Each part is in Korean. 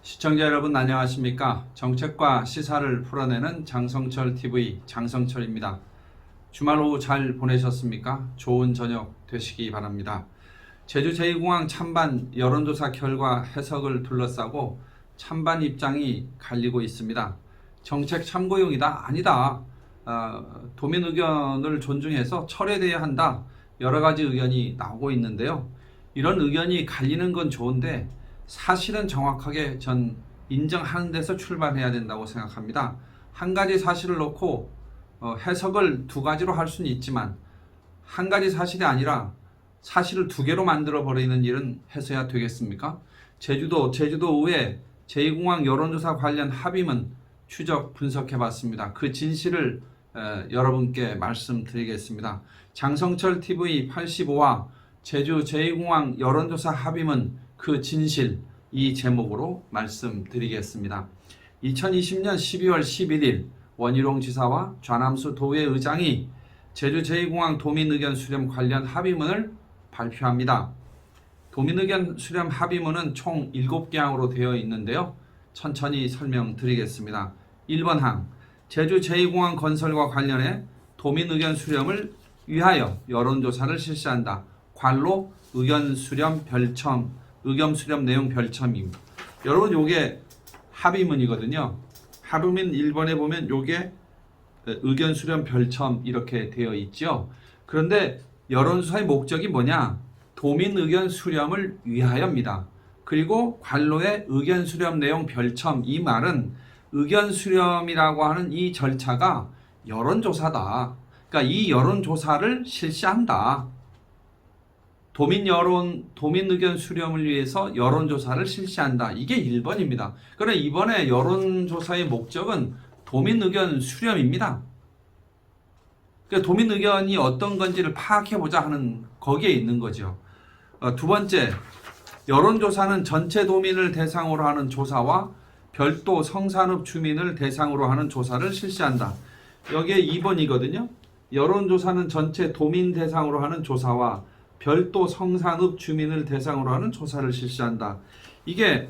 시청자 여러분 안녕하십니까? 정책과 시사를 풀어내는 장성철 TV 장성철입니다. 주말 오후 잘 보내셨습니까? 좋은 저녁 되시기 바랍니다. 제주 제2공항 찬반 여론조사 결과 해석을 둘러싸고 찬반 입장이 갈리고 있습니다. 정책 참고용이다? 아니다. 도민 의견을 존중해서 철회돼야 한다. 여러 가지 의견이 나오고 있는데요. 이런 의견이 갈리는 건 좋은데 사실은 정확하게 전 인정하는 데서 출발해야 된다고 생각합니다. 한 가지 사실을 놓고 해석을 두 가지로 할 수는 있지만 한 가지 사실이 아니라 사실을 두 개로 만들어 버리는 일은 해서야 되겠습니까? 제주도의회 제2공항 여론조사 관련 합의문 추적 분석해 봤습니다. 그 진실을 여러분께 말씀드리겠습니다. 장성철 TV 85화 제주 제2공항 여론조사 합의문 그 진실, 이 제목으로 말씀드리겠습니다. 2020년 12월 11일 원희룡 지사와 좌남수 도의회 의장이 제주 제2공항 도민의견 수렴 관련 합의문을 발표합니다. 도민의견 수렴 합의문은 총 7개 항으로 되어 있는데요. 천천히 설명드리겠습니다. 1번 항, 제주 제2공항 건설과 관련해 도민의견 수렴을 위하여 여론조사를 실시한다. 관로 의견 수렴 별첨, 의견 수렴 내용 별첨입니다. 여러분 요게 합의문이거든요. 합의문 1번에 보면 요게 의견 수렴 별첨 이렇게 되어 있죠. 그런데 여론조사의 목적이 뭐냐? 도민 의견 수렴을 위하여입니다. 그리고 관로의 의견 수렴 내용 별첨, 이 말은 의견 수렴이라고 하는 이 절차가 여론조사다. 그러니까 이 여론조사를 실시한다. 도민 의견 수렴을 위해서 여론조사를 실시한다. 이게 1번입니다. 그러나 이번에 여론조사의 목적은 도민 의견 수렴입니다. 그러니까 도민 의견이 어떤 건지를 파악해보자 하는 거기에 있는 거죠. 두 번째, 여론조사는 전체 도민을 대상으로 하는 조사와 별도 성산읍 주민을 대상으로 하는 조사를 실시한다. 여기에 2번이거든요. 여론조사는 전체 도민 대상으로 하는 조사와 별도 성산읍 주민을 대상으로 하는 조사를 실시한다. 이게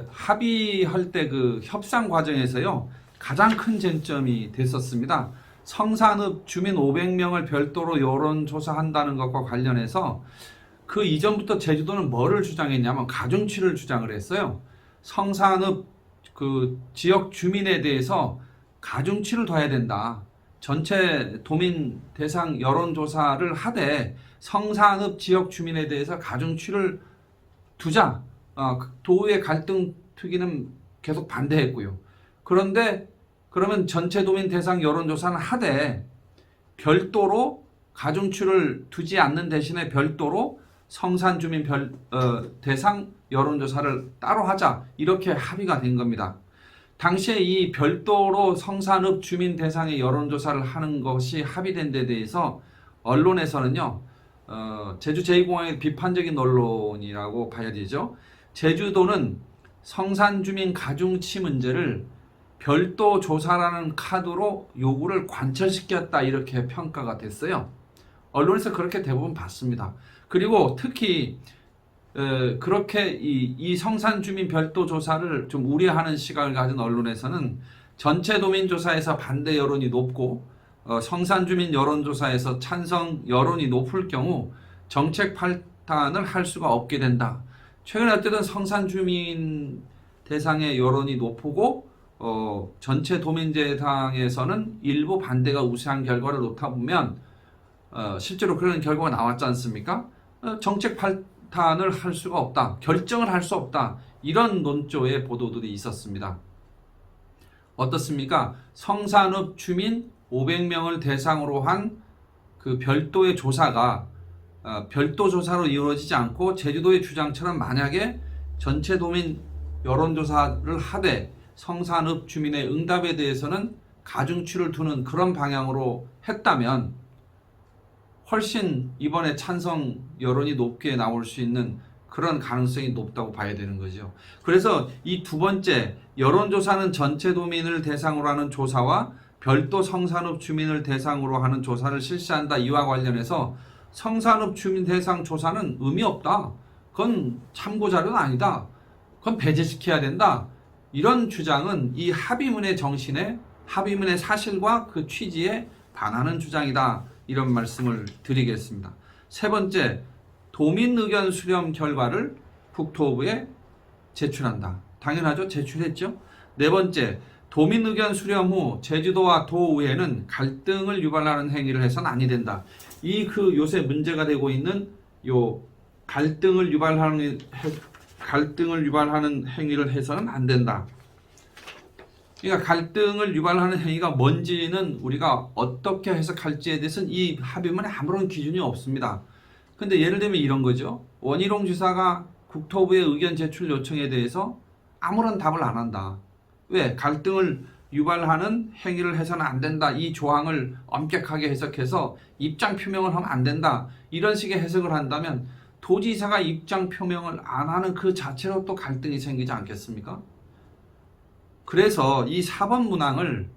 합의할 때 그 협상 과정에서요 가장 큰 쟁점이 됐었습니다. 성산읍 주민 500명을 별도로 여론조사한다는 것과 관련해서 그 이전부터 제주도는 뭐를 주장했냐면 가중치를 주장을 했어요. 성산읍 그 지역 주민에 대해서 가중치를 둬야 된다. 전체 도민 대상 여론조사를 하되 성산읍 지역 주민에 대해서 가중치를 두자. 도의 갈등 투기는 계속 반대했고요. 그런데 그러면 전체 도민 대상 여론조사는 하되 별도로 가중치를 두지 않는 대신에 별도로 성산 주민 대상 여론조사를 따로 하자. 이렇게 합의가 된 겁니다. 당시에 이 별도로 성산읍 주민 대상의 여론조사를 하는 것이 합의된 데 대해서 언론에서는요, 제주 제2공항의 비판적인 언론이라고 봐야 되죠. 제주도는 성산 주민 가중치 문제를 별도 조사라는 카드로 요구를 관철시켰다 이렇게 평가가 됐어요. 언론에서 그렇게 대부분 봤습니다. 그리고 특히 그렇게 이 성산 주민 별도 조사를 좀 우려하는 시각을 가진 언론에서는 전체 도민 조사에서 반대 여론이 높고 성산 주민 여론조사에서 찬성 여론이 높을 경우 정책 판단을 할 수가 없게 된다. 최근에 어쨌든 성산 주민 대상의 여론이 높고 전체 도민 대상에서는 일부 반대가 우세한 결과를 놓다 보면 실제로 그런 결과가 나왔지 않습니까? 정책 판단을 할 수가 없다. 결정을 할 수 없다. 이런 논조의 보도들이 있었습니다. 어떻습니까? 성산읍 주민 500명을 대상으로 한 그 별도의 조사가 별도 조사로 이루어지지 않고 제주도의 주장처럼 만약에 전체 도민 여론조사를 하되 성산읍 주민의 응답에 대해서는 가중치를 두는 그런 방향으로 했다면 훨씬 이번에 찬성 여론이 높게 나올 수 있는 그런 가능성이 높다고 봐야 되는 거죠. 그래서 이 두 번째, 여론조사는 전체 도민을 대상으로 하는 조사와 별도 성산읍 주민을 대상으로 하는 조사를 실시한다. 이와 관련해서 성산읍 주민 대상 조사는 의미 없다. 그건 참고자료는 아니다. 그건 배제시켜야 된다. 이런 주장은 이 합의문의 정신에, 합의문의 사실과 그 취지에 반하는 주장이다. 이런 말씀을 드리겠습니다. 세 번째, 도민 의견 수렴 결과를 국토부에 제출한다. 당연하죠. 제출했죠. 네 번째, 도민 의견 수렴 후 제주도와 도의회는 갈등을 유발하는 행위를 해서는 아니 된다. 이 요새 문제가 되고 있는 요 갈등을 유발하는 행위를 해서는 안 된다. 그러니까 갈등을 유발하는 행위가 뭔지는 우리가 어떻게 해석할지에 대해서는 이 합의문에 아무런 기준이 없습니다. 근데 예를 들면 이런 거죠. 원희룡 지사가 국토부의 의견 제출 요청에 대해서 아무런 답을 안 한다. 왜? 갈등을 유발하는 행위를 해서는 안 된다. 이 조항을 엄격하게 해석해서 입장 표명을 하면 안 된다. 이런 식의 해석을 한다면 도지사가 입장 표명을 안 하는 그 자체로 또 갈등이 생기지 않겠습니까? 그래서 이 4번 문항을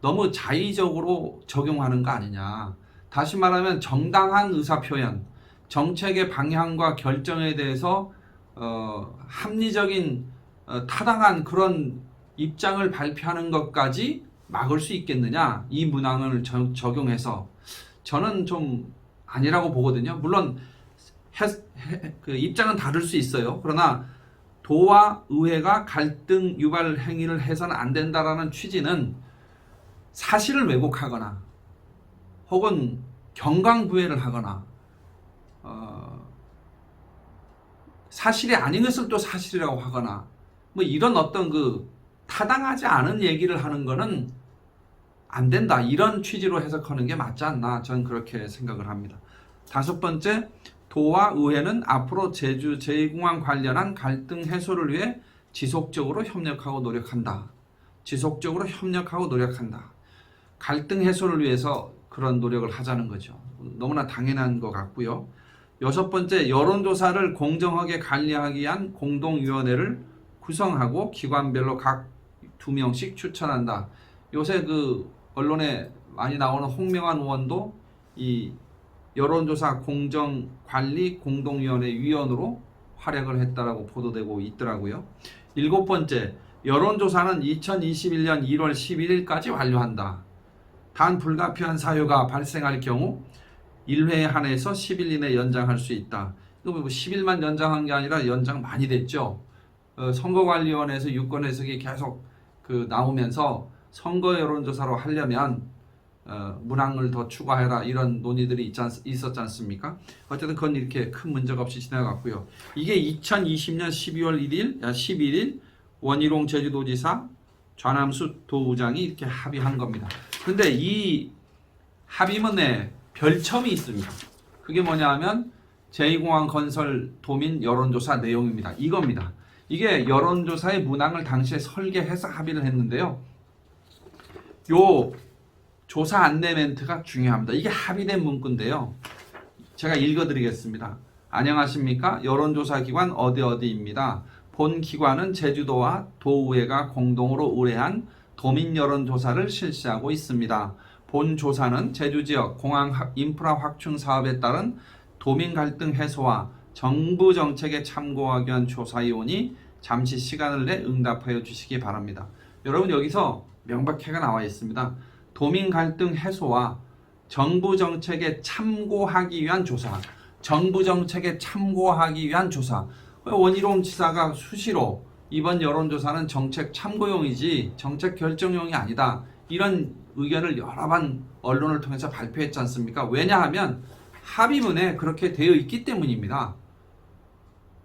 너무 자의적으로 적용하는 거 아니냐. 다시 말하면 정당한 의사표현, 정책의 방향과 결정에 대해서 합리적인 타당한 그런 입장을 발표하는 것까지 막을 수 있겠느냐. 이 문항을 적용해서 저는 좀 아니라고 보거든요. 물론 그 입장은 다를 수 있어요. 그러나 도와 의회가 갈등 유발 행위를 해서는 안 된다라는 취지는 사실을 왜곡하거나 혹은 경강부회를 하거나 사실이 아닌 것을 또 사실이라고 하거나 뭐 이런 어떤 타당하지 않은 얘기를 하는 거는 안 된다. 이런 취지로 해석하는 게 맞지 않나. 저는 그렇게 생각을 합니다. 다섯 번째, 도와 의회는 앞으로 제주 제2공항 관련한 갈등 해소를 위해 지속적으로 협력하고 노력한다. 지속적으로 협력하고 노력한다. 갈등 해소를 위해서 그런 노력을 하자는 거죠. 너무나 당연한 것 같고요. 여섯 번째, 여론조사를 공정하게 관리하기 위한 공동위원회를 구성하고 기관별로 각 2명씩 추천한다. 요새 언론에 많이 나오는 홍명환 의원도 이 여론조사 공정관리 공동위원회 위원으로 활약을 했다라고 보도되고 있더라고요. 일곱 번째, 여론조사는 2021년 1월 11일까지 완료한다. 단 불가피한 사유가 발생할 경우 1회에 한해서 10일 이내 연장할 수 있다. 이거 10일만 연장한 게 아니라 연장 많이 됐죠. 선거관리위원회에서 유권 해석이 계속 나오면서 선거 여론조사로 하려면 문항을 더 추가해라 이런 논의들이 있었지 않습니까? 어쨌든 그건 이렇게 큰 문제가 없이 지나갔고요. 이게 2020년 12월 11일 원희룡 제주도지사 좌남수 도의장이 이렇게 합의한 겁니다. 근데 이 합의문에 별첨이 있습니다. 그게 뭐냐 하면 제2공항 건설 도민 여론조사 내용입니다. 이겁니다. 이게 여론조사의 문항을 당시에 설계해서 합의를 했는데요. 요 조사 안내 멘트가 중요합니다. 이게 합의된 문구인데요. 제가 읽어드리겠습니다. 안녕하십니까? 여론조사기관 어디어디입니다. 본 기관은 제주도와 도의회가 공동으로 의뢰한 도민 여론조사를 실시하고 있습니다. 본 조사는 제주지역 공항 인프라 확충 사업에 따른 도민 갈등 해소와 정부 정책에 참고하기 위한 조사이오니 잠시 시간을 내 응답하여 주시기 바랍니다. 여러분 여기서 명백하게 나와 있습니다. 도민 갈등 해소와 정부 정책에 참고하기 위한 조사. 정부 정책에 참고하기 위한 조사. 원희룡 지사가 수시로 이번 여론조사는 정책 참고용이지 정책 결정용이 아니다. 이런 의견을 여러 번 언론을 통해서 발표했지 않습니까? 왜냐하면 합의문에 그렇게 되어 있기 때문입니다.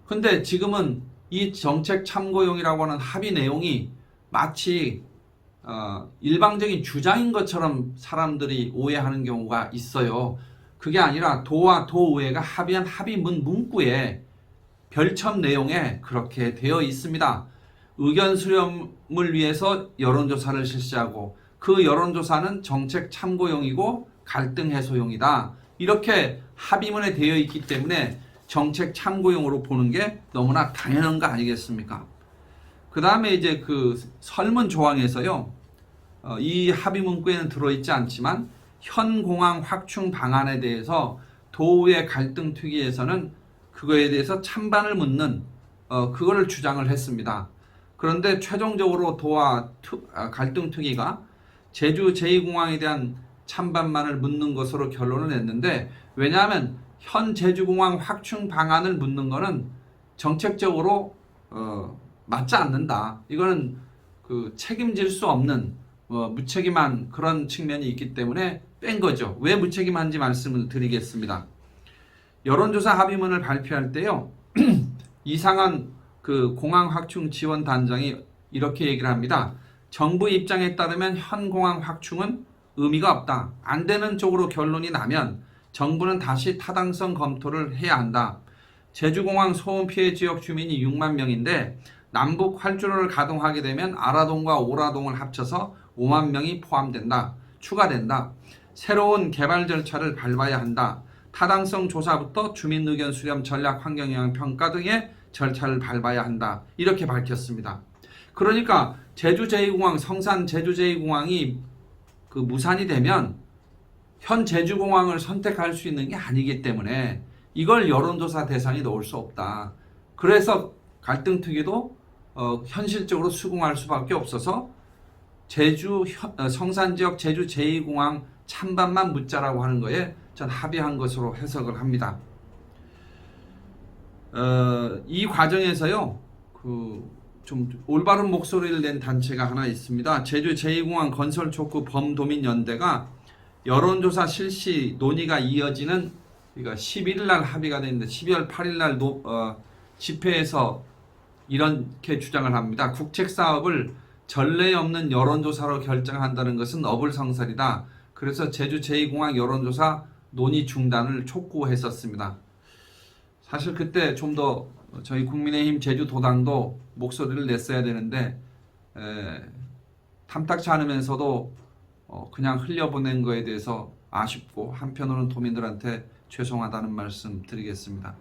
근데 지금은 이 정책 참고용이라고 하는 합의 내용이 마치 일방적인 주장인 것처럼 사람들이 오해하는 경우가 있어요. 그게 아니라 도와 도의회가 합의한 합의문 문구에 별첨 내용에 그렇게 되어 있습니다. 의견 수렴을 위해서 여론조사를 실시하고 그 여론조사는 정책 참고용이고 갈등 해소용이다. 이렇게 합의문에 되어 있기 때문에 정책 참고용으로 보는 게 너무나 당연한 거 아니겠습니까? 그 다음에 이제 설문 조항에서요. 이 합의 문구에는 들어있지 않지만 현 공항 확충 방안에 대해서 도의회 갈등 특위에서는 그거에 대해서 찬반을 묻는 그거를 주장을 했습니다. 그런데 최종적으로 도와 갈등 특위가 제주 제2공항에 대한 찬반만을 묻는 것으로 결론을 냈는데, 왜냐하면 현 제주공항 확충 방안을 묻는 것은 정책적으로 맞지 않는다. 이거는 책임질 수 없는 무책임한 그런 측면이 있기 때문에 뺀 거죠. 왜 무책임한지 말씀을 드리겠습니다. 여론조사 합의문을 발표할 때요, 이상한 공항 확충 지원 단장이 이렇게 얘기를 합니다. 정부 입장에 따르면 현 공항 확충은 의미가 없다. 안 되는 쪽으로 결론이 나면 정부는 다시 타당성 검토를 해야 한다. 제주공항 소음 피해 지역 주민이 6만 명인데 남북 활주로를 가동하게 되면 아라동과 오라동을 합쳐서 5만 명이 추가된다. 새로운 개발 절차를 밟아야 한다. 타당성 조사부터 주민 의견 수렴, 전략 환경 영향 평가 등의 절차를 밟아야 한다. 이렇게 밝혔습니다. 그러니까 제주 제2공항, 성산 제주 제2공항이 무산이 되면 현 제주공항을 선택할 수 있는 게 아니기 때문에 이걸 여론조사 대상에 넣을 수 없다. 그래서 갈등특위도 현실적으로 수긍할 수밖에 없어서 성산 지역 제주 제2공항 찬반만 묻자라고 하는 거에 전 합의한 것으로 해석을 합니다. 이 과정에서요, 좀 올바른 목소리를 낸 단체가 하나 있습니다. 제주 제2공항 건설 촉구 범도민 연대가 여론조사 실시 논의가 이어지는, 그러니까 11일 날 합의가 됐는데 12월 8일 날 집회에서 이렇게 주장을 합니다. 국책사업을 전례 없는 여론조사로 결정한다는 것은 어불성설이다. 그래서 제주 제2공항 여론조사 논의 중단을 촉구했었습니다. 사실 그때 좀 더 저희 국민의힘 제주도당도 목소리를 냈어야 되는데 탐탁치 않으면서도 그냥 흘려보낸 거에 대해서 아쉽고, 한편으로는 도민들한테 죄송하다는 말씀 드리겠습니다.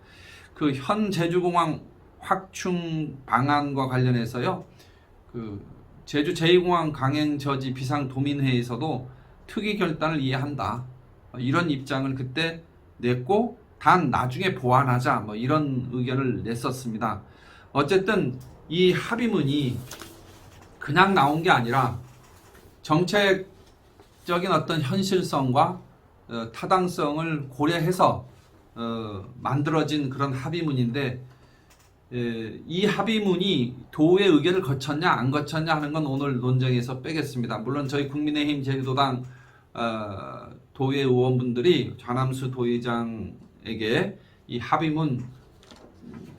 현 제주공항 확충 방안과 관련해서요, 제주 제2공항 강행 저지 비상도민회의에서도 특위 결단을 이해한다, 이런 입장을 그때 냈고, 단 나중에 보완하자, 이런 의견을 냈었습니다. 어쨌든 이 합의문이 그냥 나온 게 아니라 정책적인 어떤 현실성과 타당성을 고려해서 만들어진 그런 합의문인데, 이 합의문이 도의 의견을 거쳤냐 안 거쳤냐 하는 건 오늘 논쟁에서 빼겠습니다. 물론 저희 국민의힘 제주도당 도의 의원분들이 좌남수 도의장에게 이 합의문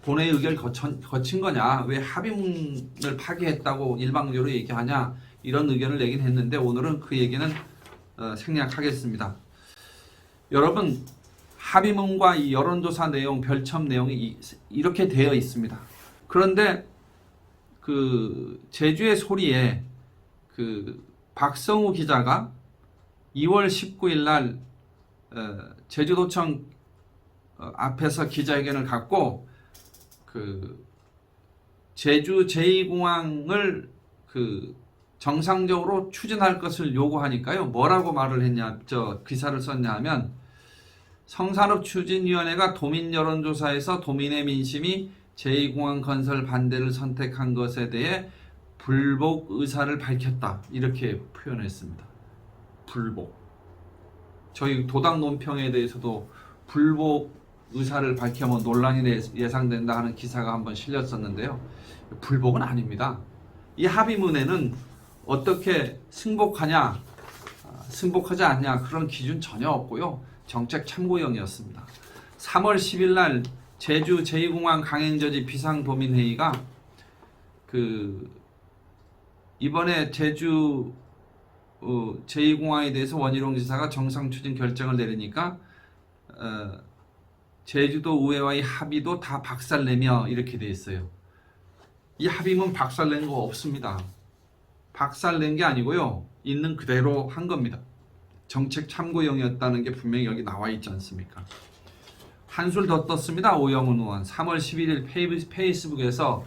본회의 의견을 거친 거냐, 왜 합의문을 파기했다고 일방적으로 얘기하냐, 이런 의견을 내긴 했는데 오늘은 그 얘기는 생략하겠습니다. 여러분, 합의문과 이 여론조사 내용, 별첨 내용이 이렇게 되어 있습니다. 그런데 제주의 소리에 박성우 기자가 2월 19일 날 제주도청 앞에서 기자회견을 갖고 제주 제2공항을 정상적으로 추진할 것을 요구하니까요, 뭐라고 말을 했냐, 기사를 썼냐 하면, 성산업추진위원회가 도민 여론조사에서 도민의 민심이 제2공항 건설 반대를 선택한 것에 대해 불복 의사를 밝혔다, 이렇게 표현했습니다. 불복. 저희 도당 논평에 대해서도 불복 의사를 밝히면 논란이 예상된다 하는 기사가 한번 실렸었는데요. 불복은 아닙니다. 이 합의문에는 어떻게 승복하냐, 승복하지 않냐, 그런 기준 전혀 없고요. 정책 참고용이었습니다. 3월 10일 날 제주 제2공항 강행저지 비상도민회의가 이번에 제주 제2공항에 대해서 원희룡 지사가 정상 추진 결정을 내리니까 제주도 의회와의 합의도 다 박살내며 이렇게 돼 있어요. 이 합의문 박살낸 거 없습니다. 박살낸 게 아니고요, 있는 그대로 한 겁니다. 정책 참고용이었다는 게 분명히 여기 나와 있지 않습니까? 한술 더 떴습니다. 오영훈 의원 3월 11일 페이스북에서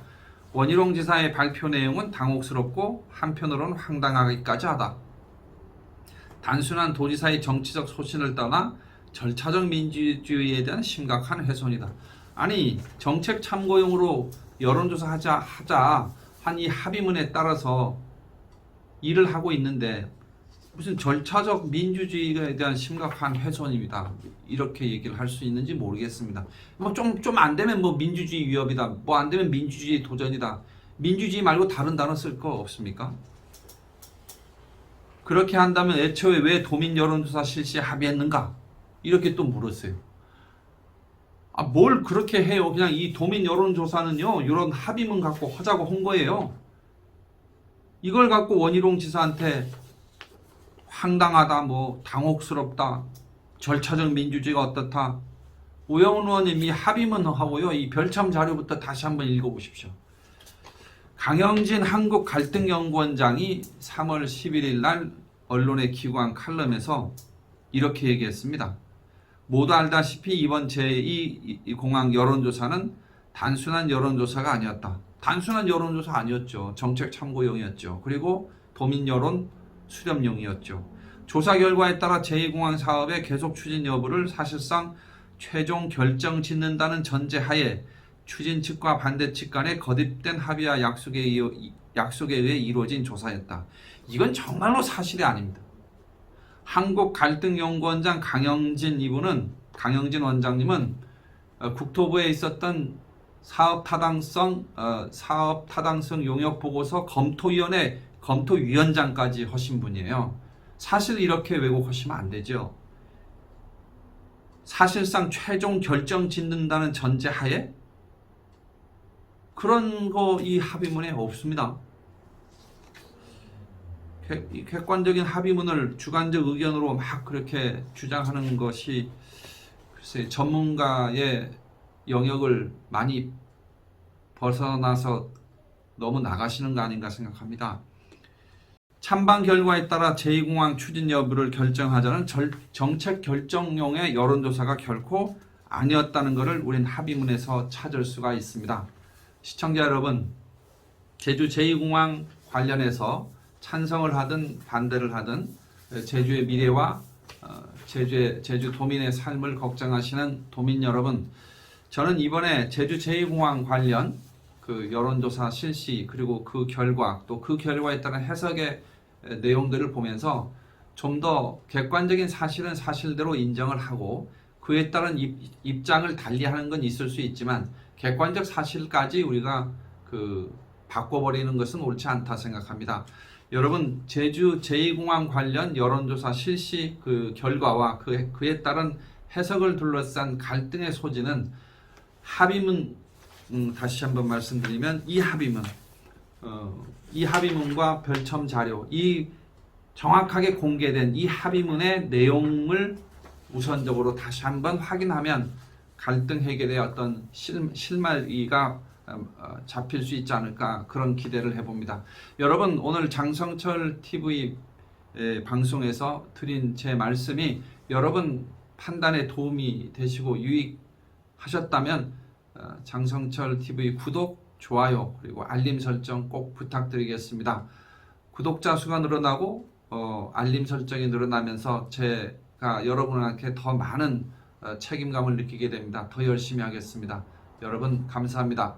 원희룡 지사의 발표 내용은 당혹스럽고 한편으로는 황당하기까지 하다. 단순한 도지사의 정치적 소신을 떠나 절차적 민주주의에 대한 심각한 훼손이다. 아니 정책 참고용으로 여론조사 하자 한 이 합의문에 따라서 일을 하고 있는데 무슨 절차적 민주주의에 대한 심각한 훼손입니다. 이렇게 얘기를 할 수 있는지 모르겠습니다. 뭐 좀 안 되면 뭐 민주주의 위협이다. 뭐 안 되면 민주주의 도전이다. 민주주의 말고 다른 단어 쓸 거 없습니까? 그렇게 한다면 애초에 왜 도민 여론조사 실시에 합의했는가? 이렇게 또 물었어요. 뭘 그렇게 해요? 그냥 이 도민 여론조사는요, 이런 합의문 갖고 하자고 한 거예요. 이걸 갖고 원희룡 지사한테 황당하다, 뭐 당혹스럽다, 절차적 민주주의가 어떻다. 우영훈 의원님 이 합의문하고요, 이 별참 자료부터 다시 한번 읽어보십시오. 강영진 한국갈등연구원장이 3월 11일 날 언론에 기고한 칼럼에서 이렇게 얘기했습니다. 모두 알다시피 이번 제2공항 여론조사는 단순한 여론조사가 아니었다. 단순한 여론조사 아니었죠. 정책 참고용이었죠. 그리고 도민 여론 수렴용이었죠. 조사 결과에 따라 제2공항 사업의 계속 추진 여부를 사실상 최종 결정 짓는다는 전제하에 추진 측과 반대 측 간의 거듭된 합의와 약속에 의해 이루어진 조사였다. 이건 정말로 사실이 아닙니다. 한국갈등연구원장 강영진 원장님은 국토부에 있었던 사업 타당성 용역 보고서 검토위원회 검토위원장까지 하신 분이에요. 사실 이렇게 왜곡하시면 안 되죠. 사실상 최종 결정 짓는다는 전제하에 그런 거 이 합의문에 없습니다. 객관적인 합의문을 주관적 의견으로 막 그렇게 주장하는 것이 글쎄 전문가의 영역을 많이 벗어나서 너무 나가시는 거 아닌가 생각합니다. 찬반 결과에 따라 제2공항 추진 여부를 결정하자는 정책 결정용의 여론조사가 결코 아니었다는 것을 우린 합의문에서 찾을 수가 있습니다. 시청자 여러분, 제주 제2공항 관련해서 찬성을 하든 반대를 하든 제주의 미래와 제주 도민의 삶을 걱정하시는 도민 여러분, 저는 이번에 제주 제2공항 관련 그 여론조사 실시 그리고 그 결과 또 그 결과에 따른 해석의 내용들을 보면서 좀 더 객관적인 사실은 사실대로 인정을 하고 그에 따른 입장을 달리하는 건 있을 수 있지만 객관적 사실까지 우리가 바꿔버리는 것은 옳지 않다 생각합니다. 여러분, 제주 제2공항 관련 여론조사 실시 그 결과와 그에 따른 해석을 둘러싼 갈등의 소지는 합의문, 다시 한번 말씀드리면 이 합의문과 별첨 자료, 이 정확하게 공개된 이 합의문의 내용을 우선적으로 다시 한번 확인하면 갈등 해결의 어떤 실마리가 잡힐 수 있지 않을까 그런 기대를 해봅니다. 여러분, 오늘 장성철 TV 방송에서 드린 제 말씀이 여러분 판단에 도움이 되시고 유익하셨다면 장성철 TV 구독, 좋아요 그리고 알림 설정 꼭 부탁드리겠습니다. 구독자 수가 늘어나고 알림 설정이 늘어나면서 제가 여러분한테 더 많은 책임감을 느끼게 됩니다. 더 열심히 하겠습니다. 여러분 감사합니다.